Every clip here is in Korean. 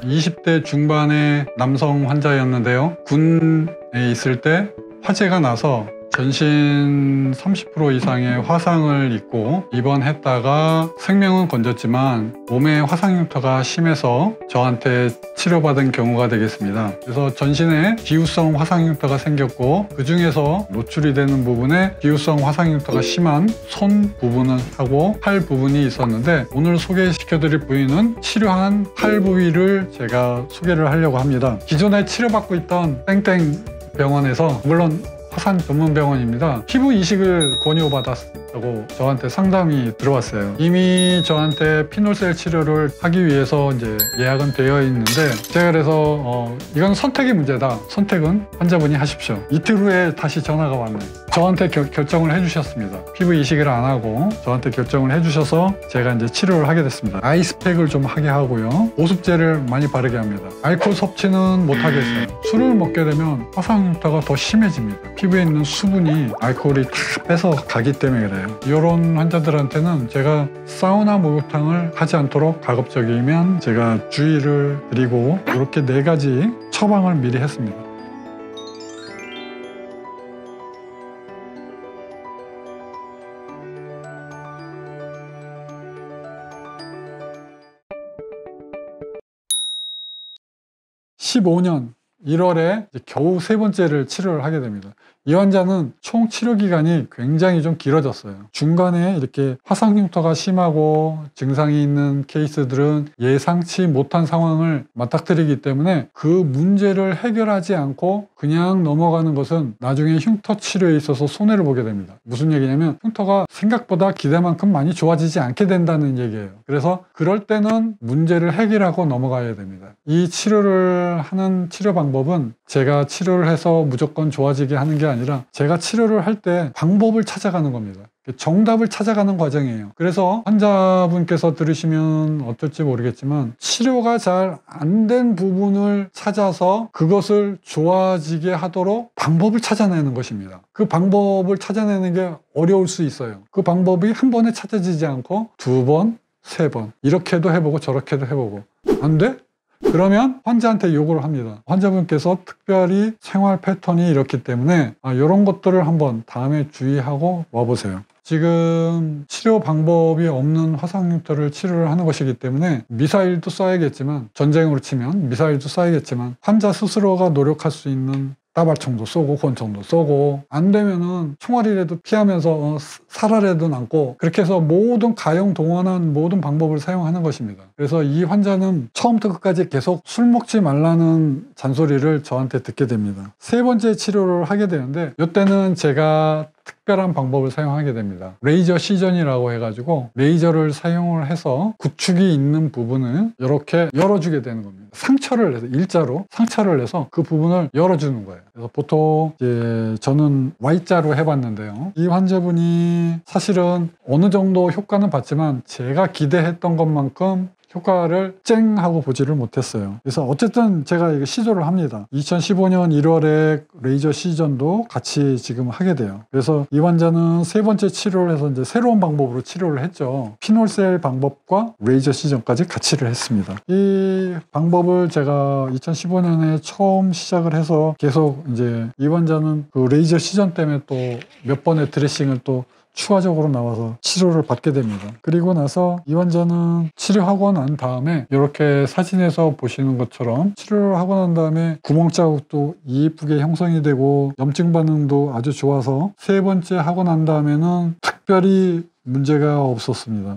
20대 중반의 남성 환자였는데요. 군에 있을 때 화재가 나서 전신 30% 이상의 화상을 입고 입원했다가 생명은 건졌지만 몸에 화상 흉터가 심해서 저한테 치료받은 경우가 되겠습니다. 그래서 전신에 기후성 화상 흉터가 생겼고, 그 중에서 노출이 되는 부분에 기후성 화상 흉터가 심한 손 부분을 하고 팔 부분이 있었는데, 오늘 소개시켜드릴 부위는 치료한 팔 부위를 제가 소개를 하려고 합니다. 기존에 치료받고 있던 땡땡 병원에서, 물론 화상 전문 병원입니다. 피부 이식을 권유받았다고 저한테 상담이 들어왔어요. 이미 저한테 피놀셀 치료를 하기 위해서 이제 예약은 되어 있는데, 제가 그래서 이건 선택의 문제다. 선택은 환자분이 하십시오. 이틀 후에 다시 전화가 왔네요. 저한테 결정을 해주셨습니다. 피부 이식을 안 하고 저한테 결정을 해주셔서 제가 이제 치료를 하게 됐습니다. 아이스팩을 좀 하게 하고요, 보습제를 많이 바르게 합니다. 알코올 섭취는 못 하겠어요. 술을 먹게 되면 화상 흉터가 더 심해집니다. 피부에 있는 수분이 알코올이 다 뺏어 가기 때문에 그래요. 이런 환자들한테는 제가 사우나 목욕탕을 하지 않도록 가급적이면 제가 주의를 드리고, 이렇게 4가지 처방을 미리 했습니다. (15년) 1월에 겨우 3번째를 치료를 하게 됩니다. 이 환자는 총 치료 기간이 굉장히 좀 길어졌어요. 중간에 이렇게 화상 흉터가 심하고 증상이 있는 케이스들은 예상치 못한 상황을 맞닥뜨리기 때문에 그 문제를 해결하지 않고 그냥 넘어가는 것은 나중에 흉터 치료에 있어서 손해를 보게 됩니다. 무슨 얘기냐면, 흉터가 생각보다 기대만큼 많이 좋아지지 않게 된다는 얘기예요. 그래서 그럴 때는 문제를 해결하고 넘어가야 됩니다. 이 치료를 하는 치료 방법은 제가 치료를 해서 무조건 좋아지게 하는 게 아니라, 제가 치료를 할 때 방법을 찾아가는 겁니다. 정답을 찾아가는 과정이에요. 그래서 환자분께서 들으시면 어떨지 모르겠지만, 치료가 잘 안 된 부분을 찾아서 그것을 좋아지게 하도록 방법을 찾아내는 것입니다. 그 방법을 찾아내는 게 어려울 수 있어요. 그 방법이 한 번에 찾아지지 않고 2번, 3번 이렇게도 해보고 저렇게도 해보고 안 돼? 그러면 환자한테 요구를 합니다. 환자분께서 특별히 생활 패턴이 이렇기 때문에 이런 것들을 한번 다음에 주의하고 와보세요. 지금 치료 방법이 없는 화상 흉터를 치료를 하는 것이기 때문에 미사일도 쏴야겠지만, 전쟁으로 치면 미사일도 쏴야겠지만, 환자 스스로가 노력할 수 있는 따발총도 쏘고 권총도 쏘고, 안 되면은 총알이라도 피하면서 살아라도 남고, 그렇게 해서 모든 가용 동원한 모든 방법을 사용하는 것입니다. 그래서 이 환자는 처음부터 끝까지 계속 술 먹지 말라는 잔소리를 저한테 듣게 됩니다. 3번째 치료를 하게 되는데, 이때는 제가 특별한 방법을 사용하게 됩니다. 레이저 시전이라고 해가지고 레이저를 사용을 해서 구축이 있는 부분을 이렇게 열어주게 되는 겁니다. 상처를 내서, 일자로 상처를 내서 그 부분을 열어주는 거예요. 그래서 보통 이제 저는 Y자로 해봤는데요, 이 환자분이 사실은 어느 정도 효과는 봤지만 제가 기대했던 것만큼 효과를 쨍 하고 보지를 못했어요. 그래서 어쨌든 제가 이거 시도를 합니다. 2015년 1월에 레이저 시전도 같이 지금 하게 돼요. 그래서 이 환자는 3번째 치료를 해서 이제 새로운 방법으로 치료를 했죠. 피놀셀 방법과 레이저 시전까지 같이를 했습니다. 이 방법을 제가 2015년에 처음 시작을 해서 계속 이제 이 환자는 그 레이저 시전 때문에 또 몇 번의 드레싱을 또 추가적으로 나와서 치료를 받게 됩니다. 그리고 나서 이 환자는 치료하고 난 다음에 이렇게 사진에서 보시는 것처럼 치료를 하고 난 다음에 구멍 자국도 이쁘게 형성이 되고 염증 반응도 아주 좋아서 3번째 하고 난 다음에는 특별히 문제가 없었습니다.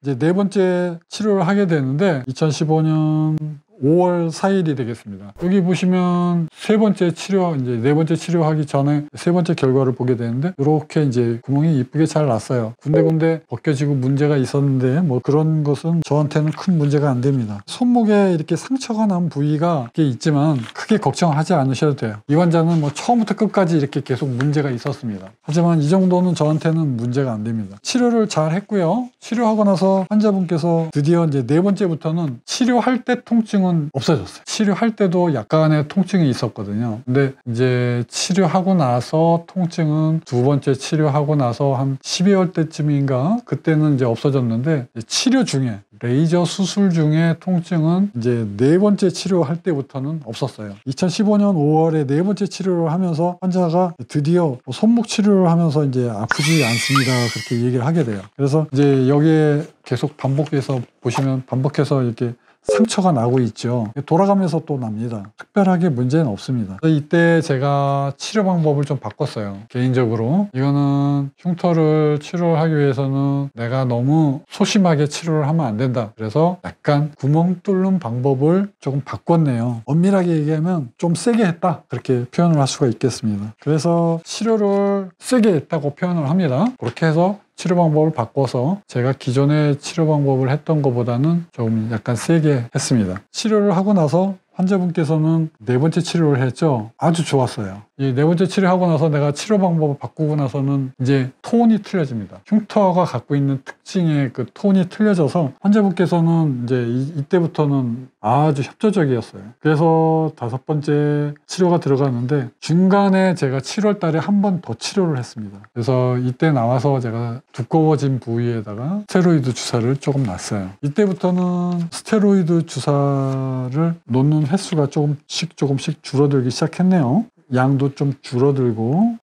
이제 4번째 치료를 하게 되는데 2015년 5월 4일이 되겠습니다. 여기 보시면 3번째 치료, 이제 4번째 치료하기 전에 3번째 결과를 보게 되는데, 이렇게 이제 구멍이 이쁘게 잘 났어요. 군데군데 벗겨지고 문제가 있었는데 뭐 그런 것은 저한테는 큰 문제가 안 됩니다. 손목에 이렇게 상처가 난 부위가 이렇게 있지만 크게 걱정하지 않으셔도 돼요. 이 환자는 뭐 처음부터 끝까지 이렇게 계속 문제가 있었습니다. 하지만 이 정도는 저한테는 문제가 안 됩니다. 치료를 잘 했고요. 치료하고 나서 환자분께서 드디어 이제 4번째부터는 치료할 때 통증을 통증은 없어졌어요. 치료할 때도 약간의 통증이 있었거든요. 근데 이제 치료하고 나서 통증은 두 번째 치료하고 나서 한 12월 때쯤인가 그때는 이제 없어졌는데, 치료 중에 레이저 수술 중에 통증은 이제 네 번째 치료할 때부터는 없었어요. 2015년 5월에 네 번째 치료를 하면서 환자가 드디어 손목 치료를 하면서 이제 아프지 않습니다, 그렇게 얘기를 하게 돼요. 그래서 이제 여기에 계속 반복해서 보시면 반복해서 이렇게 상처가 나고 있죠. 돌아가면서 또 납니다. 특별하게 문제는 없습니다. 이때 제가 치료 방법을 좀 바꿨어요. 개인적으로 이거는 흉터를 치료하기 위해서는 내가 너무 소심하게 치료를 하면 안 된다. 그래서 약간 구멍 뚫는 방법을 조금 바꿨네요. 엄밀하게 얘기하면 좀 세게 했다, 그렇게 표현을 할 수가 있겠습니다. 그래서 치료를 세게 했다고 표현을 합니다. 그렇게 해서 치료 방법을 바꿔서 제가 기존의 치료 방법을 했던 것보다는 좀 약간 세게 했습니다. 치료를 하고 나서 환자분께서는 네 번째 치료를 했죠. 아주 좋았어요. 이 네 번째 치료하고 나서 내가 치료 방법을 바꾸고 나서는 이제 톤이 틀려집니다. 흉터가 갖고 있는 특징의 그 톤이 틀려져서 환자분께서는 이제 이때부터는 아주 협조적이었어요. 그래서 다섯 번째 치료가 들어가는데 중간에 제가 7월 달에 한 번 더 치료를 했습니다. 그래서 이때 나와서 제가 두꺼워진 부위에다가 스테로이드 주사를 조금 놨어요. 이때부터는 스테로이드 주사를 놓는 횟수가 조금씩 줄어들기 시작했네요. 양도 좀 줄어들고.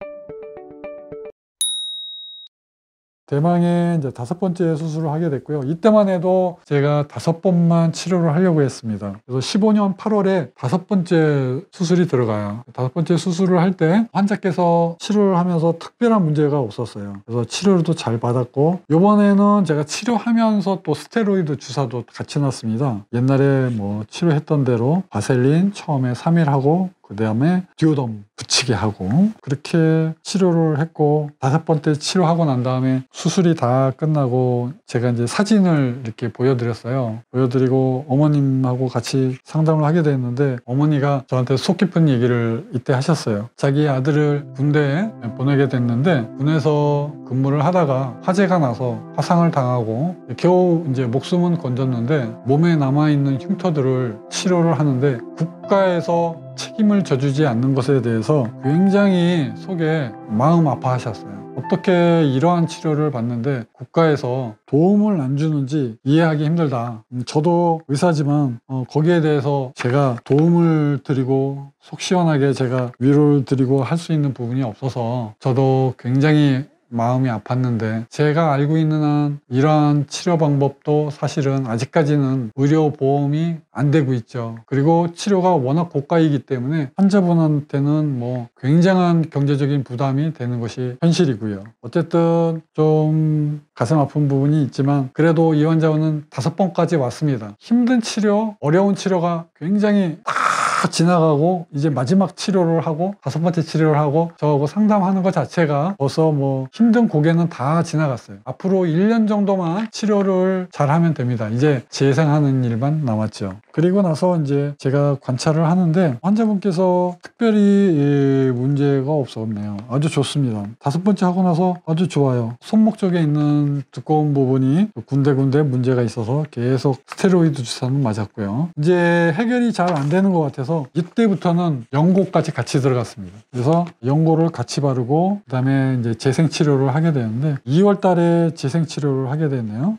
대망의 이제 다섯 번째 수술을 하게 됐고요. 이때만 해도 제가 5번만 치료를 하려고 했습니다. 그래서 15년 8월에 다섯 번째 수술이 들어가요. 다섯 번째 수술을 할 때 환자께서 치료를 하면서 특별한 문제가 없었어요. 그래서 치료도 잘 받았고, 이번에는 제가 치료하면서 또 스테로이드 주사도 같이 놨습니다. 옛날에 뭐 치료했던 대로 바셀린 처음에 3일 하고 그 다음에 디오덤 붙이게 하고 그렇게 치료를 했고, 다섯 번째 치료하고 난 다음에 수술이 다 끝나고 제가 이제 사진을 이렇게 보여드렸어요. 보여드리고 어머님하고 같이 상담을 하게 됐는데, 어머니가 저한테 속 깊은 얘기를 이때 하셨어요. 자기 아들을 군대에 보내게 됐는데 군에서 근무를 하다가 화재가 나서 화상을 당하고 겨우 이제 목숨은 건졌는데 몸에 남아있는 흉터들을 치료를 하는데 국가에서 책임을 져주지 않는 것에 대해서 굉장히 속에 마음 아파하셨어요. 어떻게 이러한 치료를 받는데 국가에서 도움을 안 주는지 이해하기 힘들다. 저도 의사지만 거기에 대해서 제가 도움을 드리고 속 시원하게 제가 위로를 드리고 할 수 있는 부분이 없어서 저도 굉장히 마음이 아팠는데, 제가 알고 있는 한 이러한 치료 방법도 사실은 아직까지는 의료보험이 안 되고 있죠. 그리고 치료가 워낙 고가이기 때문에 환자분한테는 뭐 굉장한 경제적인 부담이 되는 것이 현실이고요. 어쨌든 좀 가슴 아픈 부분이 있지만 그래도 이 환자분은 5번까지 왔습니다. 힘든 치료, 어려운 치료가 굉장히 다 지나가고 이제 마지막 치료를 하고 5번째 치료를 하고 저하고 상담하는 것 자체가 벌써 뭐 힘든 고개는 다 지나갔어요. 앞으로 1년 정도만 치료를 잘하면 됩니다. 이제 재생하는 일만 남았죠. 그리고 나서 이제 제가 관찰을 하는데 환자분께서 특별히 문제가 없었네요. 아주 좋습니다. 5번째 하고 나서 아주 좋아요. 손목 쪽에 있는 두꺼운 부분이 군데군데 문제가 있어서 계속 스테로이드 주사는 맞았고요. 이제 해결이 잘 안 되는 것 같아서 이때부터는 연고까지 같이 들어갔습니다. 그래서 연고를 같이 바르고 그다음에 이제 재생 치료를 하게 되는데 2월 달에 재생 치료를 하게 됐네요.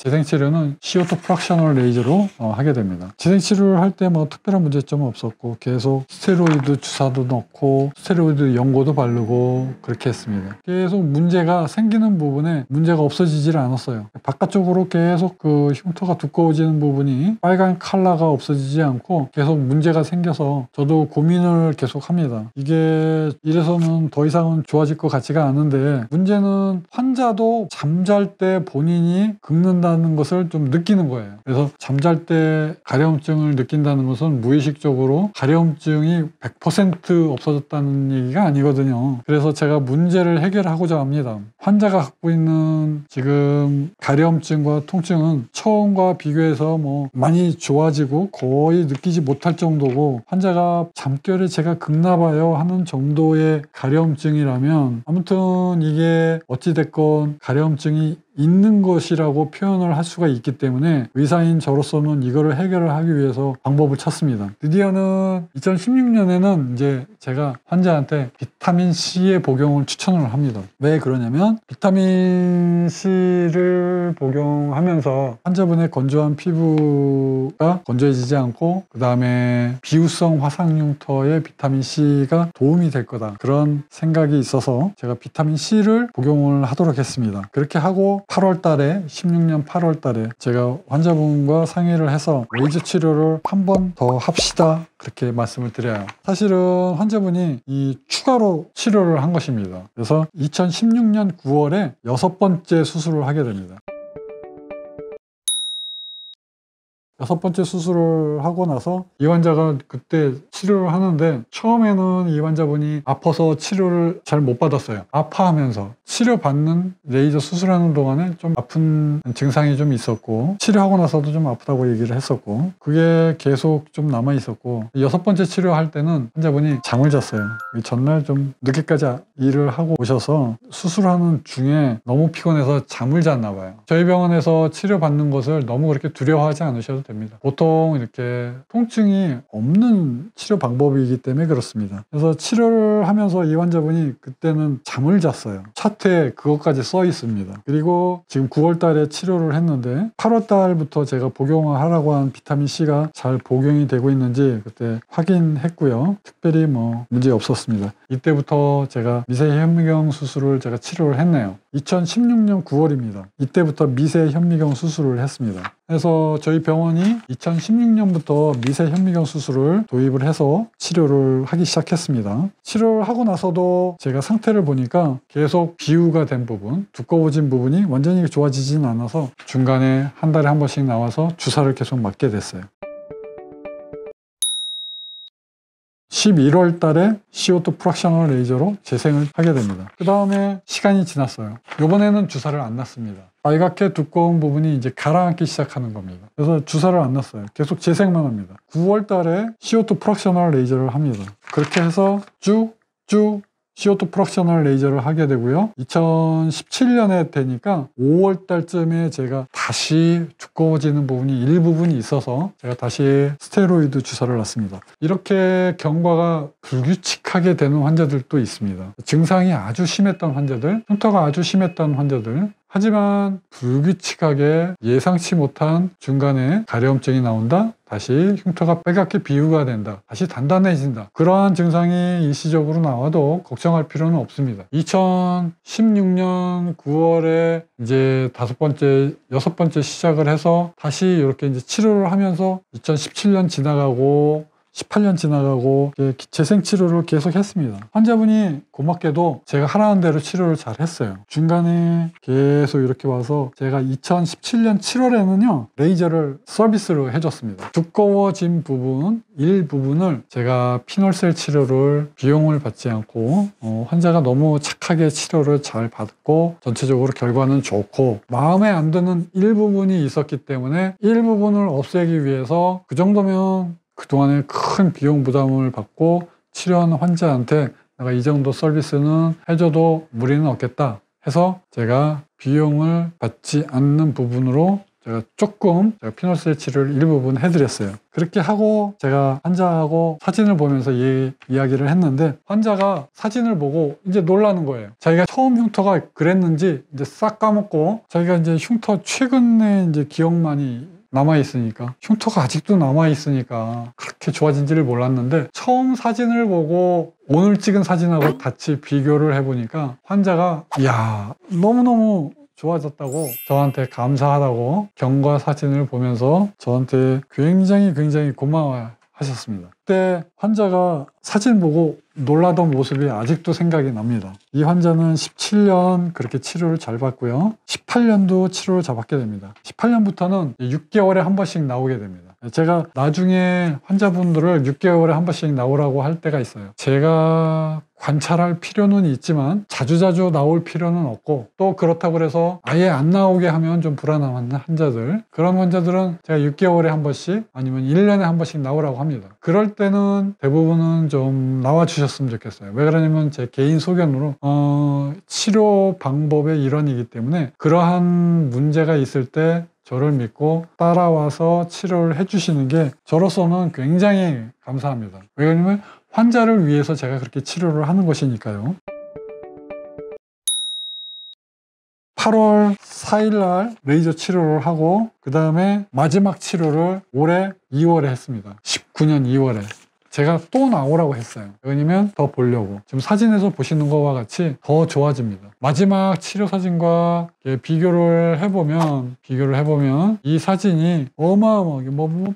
재생치료는 CO2 프락셔널 레이저로 하게 됩니다. 재생치료를 할 때 뭐 특별한 문제점은 없었고 계속 스테로이드 주사도 넣고 스테로이드 연고도 바르고 그렇게 했습니다. 계속 문제가 생기는 부분에 문제가 없어지질 않았어요. 바깥쪽으로 계속 그 흉터가 두꺼워지는 부분이 빨간 컬러가 없어지지 않고 계속 문제가 생겨서 저도 고민을 계속 합니다. 이게 이래서는 더 이상은 좋아질 것 같지가 않은데, 문제는 환자도 잠잘 때 본인이 긁는다는 것을 좀 느끼는 거예요. 그래서 잠잘 때 가려움증을 느낀다는 것은 무의식적으로 가려움증이 100% 없어졌다는 얘기가 아니거든요. 그래서 제가 문제를 해결하고자 합니다. 환자가 갖고 있는 지금 가려움증과 통증은 처음과 비교해서 뭐 많이 좋아지고 거의 느끼지 못할 정도고, 환자가 잠결에 제가 긁나 봐요 하는 정도의 가려움증이라면 아무튼 이게 어찌됐건 가려움증이 있는 것이라고 표현을 할 수가 있기 때문에 의사인 저로서는 이거를 해결을 하기 위해서 방법을 찾습니다. 드디어는 2016년에는 이제 제가 환자한테 비타민 C의 복용을 추천을 합니다. 왜 그러냐면 비타민 C를 복용하면서 환자분의 건조한 피부가 건조해지지 않고 그 다음에 비후성 화상흉터에 비타민 C가 도움이 될 거다, 그런 생각이 있어서 제가 비타민 C를 복용을 하도록 했습니다. 그렇게 하고 8월 달에 16년 8월 달에 제가 환자분과 상의를 해서 레이저 치료를 한 번 더 합시다, 그렇게 말씀을 드려요. 사실은 환자분이 이 추가로 치료를 한 것입니다. 그래서 2016년 9월에 6번째 수술을 하게 됩니다. 6번째 수술을 하고 나서 이 환자가 그때 치료를 하는데 처음에는 이 환자분이 아파서 치료를 잘 못 받았어요. 아파하면서 치료받는 레이저 수술하는 동안에 좀 아픈 증상이 좀 있었고 치료하고 나서도 좀 아프다고 얘기를 했었고 그게 계속 좀 남아 있었고 6번째 치료할 때는 환자분이 잠을 잤어요. 전날 좀 늦게까지 일을 하고 오셔서 수술하는 중에 너무 피곤해서 잠을 잤나 봐요. 저희 병원에서 치료받는 것을 너무 그렇게 두려워하지 않으셔도 됩니다. 보통 이렇게 통증이 없는 치료 방법이기 때문에 그렇습니다. 그래서 치료를 하면서 이 환자분이 그때는 잠을 잤어요. 차트에 그것까지 써 있습니다. 그리고 지금 9월 달에 치료를 했는데 8월 달부터 제가 복용을 하라고 한 비타민 C가 잘 복용이 되고 있는지 그때 확인했고요. 특별히 뭐 문제 없었습니다. 이때부터 제가 미세 현미경 수술을 제가 치료를 했네요. 2016년 9월입니다. 이때부터 미세 현미경 수술을 했습니다. 그래서 저희 병원이 2016년부터 미세 현미경 수술을 도입을 해서 치료를 하기 시작했습니다. 치료를 하고 나서도 제가 상태를 보니까 계속 비유가 된 부분, 두꺼워진 부분이 완전히 좋아지진 않아서 중간에 한 달에 한 번씩 나와서 주사를 계속 맞게 됐어요. 11월 달에 CO2 프락셔널 레이저로 재생을 하게 됩니다. 그 다음에 시간이 지났어요. 이번에는 주사를 안 놨습니다. 빨갛게 두꺼운 부분이 이제 가라앉기 시작하는 겁니다. 그래서 주사를 안 놨어요. 계속 재생만 합니다. 9월 달에 CO2 프락셔널 레이저를 합니다. 그렇게 해서 쭉쭉 CO2 프락셔널 레이저를 하게 되고요. 2017년에 되니까 5월 달쯤에 제가 다시 두꺼워지는 부분이 일부분이 있어서 제가 다시 스테로이드 주사를 놨습니다. 이렇게 경과가 불규칙하게 되는 환자들도 있습니다. 증상이 아주 심했던 환자들, 흉터가 아주 심했던 환자들, 하지만 불규칙하게 예상치 못한 중간에 가려움증이 나온다, 다시 흉터가 빨갛게 비유가 된다, 다시 단단해진다, 그러한 증상이 일시적으로 나와도 걱정할 필요는 없습니다. 2016년 9월에 이제 6번째 시작을 해서 다시 이렇게 이제 치료를 하면서 2017년 지나가고 18년 지나가고 재생 치료를 계속 했습니다. 환자분이 고맙게도 제가 하라는 대로 치료를 잘 했어요. 중간에 계속 이렇게 와서 제가 2017년 7월에는요 레이저를 서비스로 해줬습니다. 두꺼워진 부분 일부분을 제가 피놀셀 치료를 비용을 받지 않고 환자가 너무 착하게 치료를 잘 받고 전체적으로 결과는 좋고 마음에 안 드는 일부분이 있었기 때문에 일부분을 없애기 위해서 그 정도면 그동안에 큰 비용 부담을 받고 치료하는 환자한테 내가 이 정도 서비스는 해줘도 무리는 없겠다 해서 제가 비용을 받지 않는 부분으로 제가 조금 피놀셀 치료를 일부분 해드렸어요. 그렇게 하고 제가 환자하고 사진을 보면서 이야기를 했는데 환자가 사진을 보고 이제 놀라는 거예요. 자기가 처음 흉터가 그랬는지 이제 싹 까먹고 자기가 이제 흉터 최근에 이제 기억만이 남아있으니까 흉터가 아직도 남아있으니까 그렇게 좋아진지를 몰랐는데 처음 사진을 보고 오늘 찍은 사진하고 같이 비교를 해보니까 환자가 이야 너무너무 좋아졌다고 저한테 감사하다고 경과 사진을 보면서 저한테 굉장히 고마워 하셨습니다. 그때 환자가 사진 보고 놀라던 모습이 아직도 생각이 납니다. 이 환자는 17년 그렇게 치료를 잘 받고요. 18년도 치료를 잘 받게 됩니다. 18년부터는 6개월에 한 번씩 나오게 됩니다. 제가 나중에 환자분들을 6개월에 한 번씩 나오라고 할 때가 있어요. 제가 관찰할 필요는 있지만 자주자주 나올 필요는 없고, 또 그렇다고 해서 아예 안 나오게 하면 좀 불안한 환자들, 그런 환자들은 제가 6개월에 한 번씩 아니면 1년에 한 번씩 나오라고 합니다. 그럴 때는 대부분은 좀 나와 주셨으면 좋겠어요. 왜 그러냐면 제 개인 소견으로 치료 방법의 일환이기 때문에 그러한 문제가 있을 때 저를 믿고 따라와서 치료를 해주시는 게 저로서는 굉장히 감사합니다. 왜냐하면 환자를 위해서 제가 그렇게 치료를 하는 것이니까요. 8월 4일 날 레이저 치료를 하고, 그 다음에 마지막 치료를 올해 2월에 했습니다. 19년 2월에. 제가 또 나오라고 했어요. 왜냐면 더 보려고. 지금 사진에서 보시는 것과 같이 더 좋아집니다. 마지막 치료 사진과 비교를 해보면 이 사진이 어마어마하게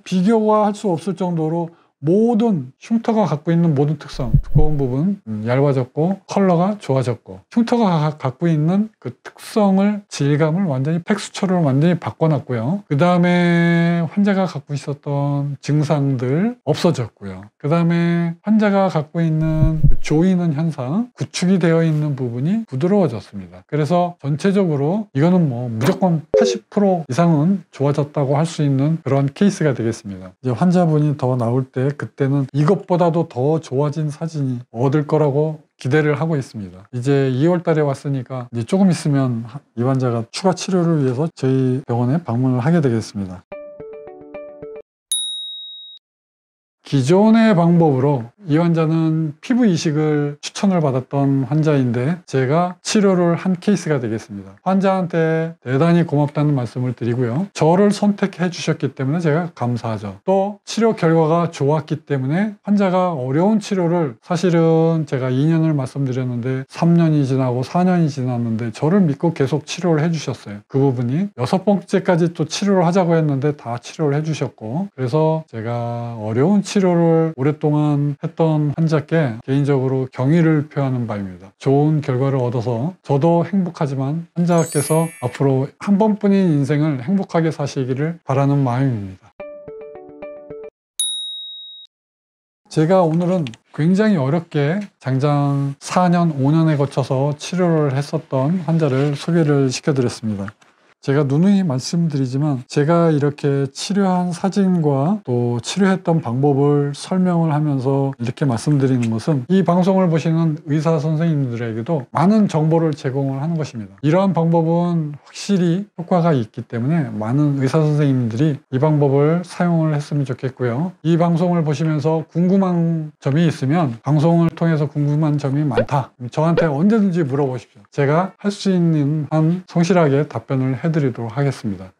비교가 할 수 없을 정도로 모든 흉터가 갖고 있는 모든 특성, 두꺼운 부분 얇아졌고 컬러가 좋아졌고, 흉터가 갖고 있는 그 특성을, 질감을 완전히 텍스처를 완전히 바꿔놨고요. 그 다음에 환자가 갖고 있었던 증상들 없어졌고요. 그 다음에 환자가 갖고 있는 조이는 현상, 구축이 되어 있는 부분이 부드러워졌습니다. 그래서 전체적으로 이거는 무조건 80% 이상은 좋아졌다고 할 수 있는 그런 케이스가 되겠습니다. 이제 환자분이 더 나올 때 그때는 이것보다도 더 좋아진 사진이 얻을 거라고 기대를 하고 있습니다. 이제 2월 달에 왔으니까 이제 조금 있으면 이 환자가 추가 치료를 위해서 저희 병원에 방문을 하게 되겠습니다. 기존의 방법으로 이 환자는 피부 이식을 추천을 받았던 환자인데 제가 치료를 한 케이스가 되겠습니다. 환자한테 대단히 고맙다는 말씀을 드리고요. 저를 선택해 주셨기 때문에 제가 감사하죠. 또 치료 결과가 좋았기 때문에 환자가 어려운 치료를, 사실은 제가 2년을 말씀드렸는데 3년이 지나고 4년이 지났는데 저를 믿고 계속 치료를 해 주셨어요. 그 부분이 6번째까지 또 치료를 하자고 했는데 다 치료를 해 주셨고, 그래서 제가 어려운 치료를 오랫동안 했던 환자께 개인적으로 경의를 표하는 바입니다. 좋은 결과를 얻어서 저도 행복하지만 환자께서 앞으로 한 번뿐인 인생을 행복하게 사시기를 바라는 마음입니다. 제가 오늘은 굉장히 어렵게 장장 4년, 5년에 거쳐서 치료를 했었던 환자를 소개를 시켜드렸습니다. 제가 누누이 말씀드리지만 제가 이렇게 치료한 사진과 또 치료했던 방법을 설명을 하면서 이렇게 말씀드리는 것은 이 방송을 보시는 의사 선생님들에게도 많은 정보를 제공을 하는 것입니다. 이러한 방법은 확실히 효과가 있기 때문에 많은 의사 선생님들이 이 방법을 사용을 했으면 좋겠고요. 이 방송을 보시면서 궁금한 점이 있으면, 방송을 통해서 궁금한 점이 많다, 저한테 언제든지 물어보십시오. 제가 할 수 있는 한 성실하게 답변을 해드리도록 하겠습니다.